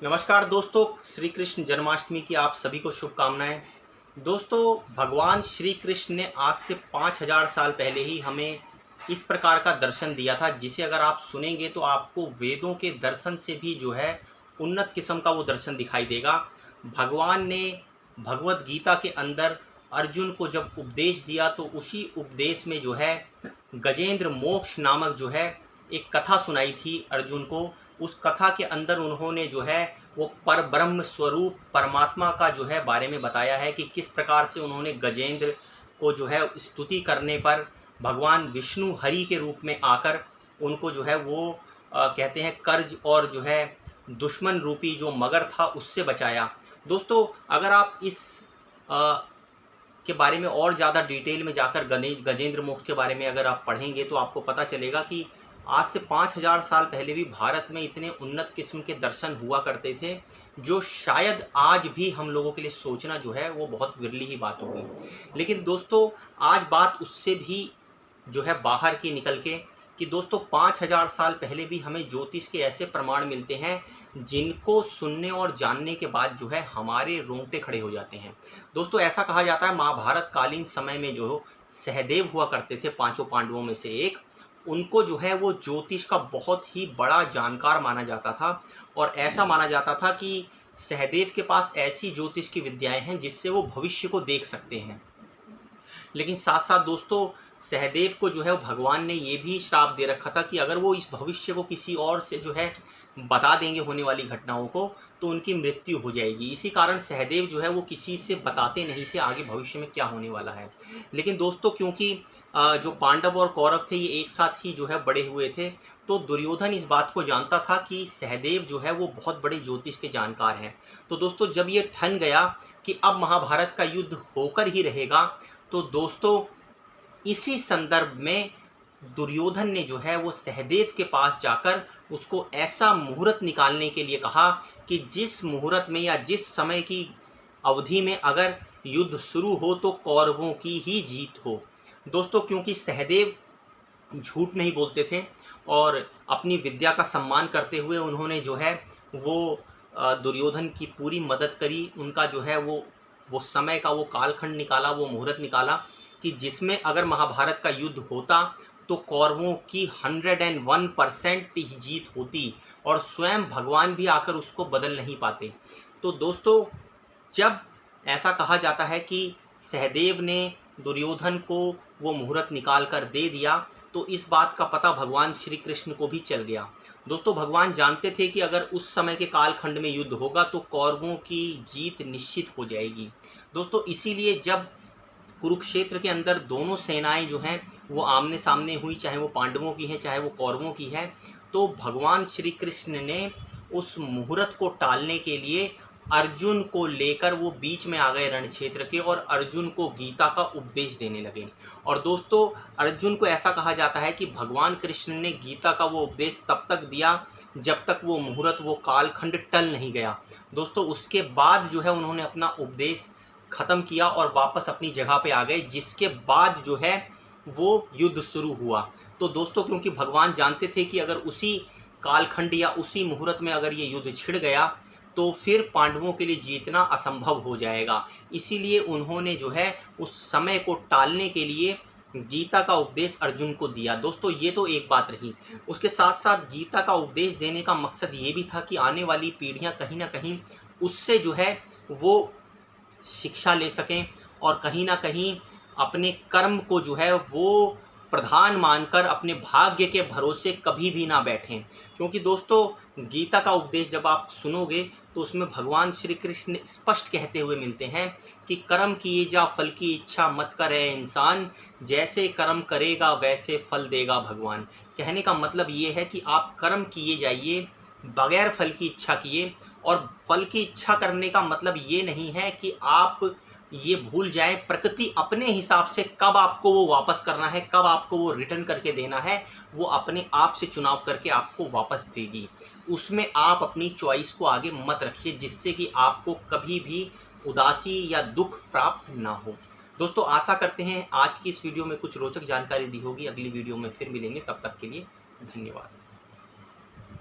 नमस्कार दोस्तों, श्री कृष्ण जन्माष्टमी की आप सभी को शुभकामनाएं। दोस्तों, भगवान श्री कृष्ण ने आज से 5000 साल पहले ही हमें इस प्रकार का दर्शन दिया था, जिसे अगर आप सुनेंगे तो आपको वेदों के दर्शन से भी जो है उन्नत किस्म का वो दर्शन दिखाई देगा। भगवान ने भगवत गीता के अंदर अर्जुन को जब उपदेश दिया तो उसी उपदेश में जो है गजेंद्र मोक्ष नामक जो है एक कथा सुनाई थी अर्जुन को। उस कथा के अंदर उन्होंने जो है वो पर ब्रह्म स्वरूप परमात्मा का जो है बारे में बताया है कि किस प्रकार से उन्होंने गजेंद्र को जो है स्तुति करने पर भगवान विष्णु हरि के रूप में आकर उनको जो है वो कहते हैं कर्ज और जो है दुश्मन रूपी जो मगर था उससे बचाया। दोस्तों, अगर आप इस के बारे में और ज़्यादा डिटेल में जाकर गजेंद्र मोक्ष के बारे में अगर आप पढ़ेंगे तो आपको पता चलेगा कि आज से 5000 साल पहले भी भारत में इतने उन्नत किस्म के दर्शन हुआ करते थे, जो शायद आज भी हम लोगों के लिए सोचना जो है वो बहुत विरली ही बात होगी। लेकिन दोस्तों, आज बात उससे भी जो है बाहर की निकल के कि दोस्तों 5000 साल पहले भी हमें ज्योतिष के ऐसे प्रमाण मिलते हैं जिनको सुनने और जानने के बाद जो है हमारे रोंगटे खड़े हो जाते हैं। दोस्तों, ऐसा कहा जाता है महाभारत कालीन समय में जो सहदेव हुआ करते थे, पांचों पांडवों में से एक, उनको जो है वो ज्योतिष का बहुत ही बड़ा जानकार माना जाता था और ऐसा माना जाता था कि सहदेव के पास ऐसी ज्योतिष की विद्याएं हैं जिससे वो भविष्य को देख सकते हैं। लेकिन साथ साथ दोस्तों, सहदेव को जो है भगवान ने ये भी श्राप दे रखा था कि अगर वो इस भविष्य को किसी और से जो है बता देंगे होने वाली घटनाओं को तो उनकी मृत्यु हो जाएगी। इसी कारण सहदेव जो है वो किसी से बताते नहीं थे आगे भविष्य में क्या होने वाला है। लेकिन दोस्तों, क्योंकि जो पांडव और कौरव थे ये एक साथ ही जो है बड़े हुए थे, तो दुर्योधन इस बात को जानता था कि सहदेव जो है वो बहुत बड़े ज्योतिष के जानकार हैं। तो दोस्तों, जब ये ठन गया कि अब महाभारत का युद्ध होकर ही रहेगा, तो दोस्तों इसी संदर्भ में दुर्योधन ने जो है वो सहदेव के पास जाकर उसको ऐसा मुहूर्त निकालने के लिए कहा कि जिस मुहूर्त में या जिस समय की अवधि में अगर युद्ध शुरू हो तो कौरवों की ही जीत हो। दोस्तों, क्योंकि सहदेव झूठ नहीं बोलते थे और अपनी विद्या का सम्मान करते हुए उन्होंने जो है वो दुर्योधन की पूरी मदद करी। उनका जो है वो समय का वो कालखंड निकाला, वो मुहूर्त निकाला कि जिसमें अगर महाभारत का युद्ध होता तो कौरवों की 101% ही जीत होती और स्वयं भगवान भी आकर उसको बदल नहीं पाते। तो दोस्तों, जब ऐसा कहा जाता है कि सहदेव ने दुर्योधन को वो मुहूर्त निकाल कर दे दिया, तो इस बात का पता भगवान श्री कृष्ण को भी चल गया। दोस्तों, भगवान जानते थे कि अगर उस समय के कालखंड में युद्ध होगा तो कौरवों की जीत निश्चित हो जाएगी। दोस्तों, इसीलिए जब कुरुक्षेत्र के अंदर दोनों सेनाएं जो हैं वो आमने सामने हुई, चाहे वो पांडवों की है चाहे वो कौरवों की है, तो भगवान श्री कृष्ण ने उस मुहूर्त को टालने के लिए अर्जुन को लेकर वो बीच में आ गए रण क्षेत्र के और अर्जुन को गीता का उपदेश देने लगे। और दोस्तों, अर्जुन को ऐसा कहा जाता है कि भगवान कृष्ण ने गीता का वो उपदेश तब तक दिया जब तक वो मुहूर्त, वो कालखंड टल नहीं गया। दोस्तों, उसके बाद जो है उन्होंने अपना उपदेश ख़त्म किया और वापस अपनी जगह पे आ गए, जिसके बाद जो है वो युद्ध शुरू हुआ। तो दोस्तों, क्योंकि भगवान जानते थे कि अगर उसी कालखंड या उसी मुहूर्त में अगर ये युद्ध छिड़ गया तो फिर पांडवों के लिए जीतना असंभव हो जाएगा, इसीलिए उन्होंने जो है उस समय को टालने के लिए गीता का उपदेश अर्जुन को दिया। दोस्तों, ये तो एक बात रही। उसके साथ साथ गीता का उपदेश देने का मकसद ये भी था कि आने वाली पीढ़ियाँ कहीं ना कहीं उससे जो है वो शिक्षा ले सकें और कहीं ना कहीं अपने कर्म को जो है वो प्रधान मानकर अपने भाग्य के भरोसे कभी भी ना बैठें। क्योंकि दोस्तों, गीता का उपदेश जब आप सुनोगे तो उसमें भगवान श्री कृष्ण स्पष्ट कहते हुए मिलते हैं कि कर्म किए जा फल की इच्छा मत करे इंसान, जैसे कर्म करेगा वैसे फल देगा भगवान। कहने का मतलब ये है कि आप कर्म किए जाइए बगैर फल की इच्छा किए। और फल की इच्छा करने का मतलब ये नहीं है कि आप ये भूल जाएं प्रकृति अपने हिसाब से कब आपको वो वापस करना है, कब आपको वो रिटर्न करके देना है, वो अपने आप से चुनाव करके आपको वापस देगी। उसमें आप अपनी चॉइस को आगे मत रखिए जिससे कि आपको कभी भी उदासी या दुख प्राप्त ना हो। दोस्तों, आशा करते हैं आज की इस वीडियो में कुछ रोचक जानकारी दी होगी। अगली वीडियो में फिर मिलेंगे, तब तक के लिए धन्यवाद।